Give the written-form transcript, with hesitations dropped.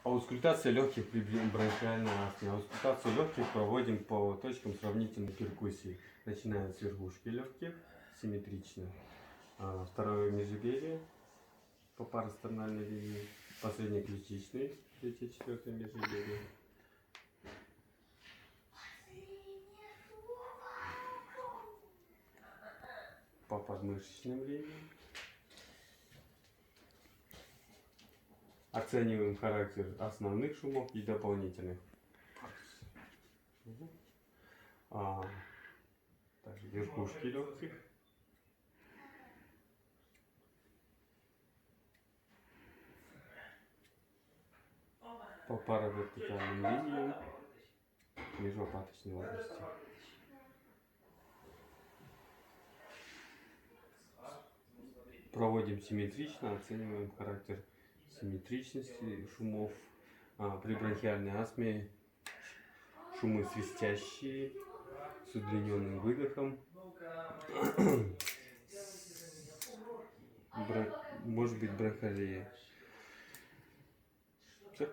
Аускультация легких при бронхиальной астме. Аускультацию легких проводим по точкам сравнительной перкуссии. Начиная с верхушки легких, симметрично. Второе межреберье по парастернальной линии. Последнеключичный, третье, четвертое межреберье. По подмышечным линиям. Оцениваем характер основных шумов и дополнительных. Также верхушки легких. По паравертикальным линиям межлопаточной области. Проводим симметрично, оцениваем характер симметричности шумов. При бронхиальной астме шумы свистящие, с удлиненным выдохом. Может быть бронхолия. Все.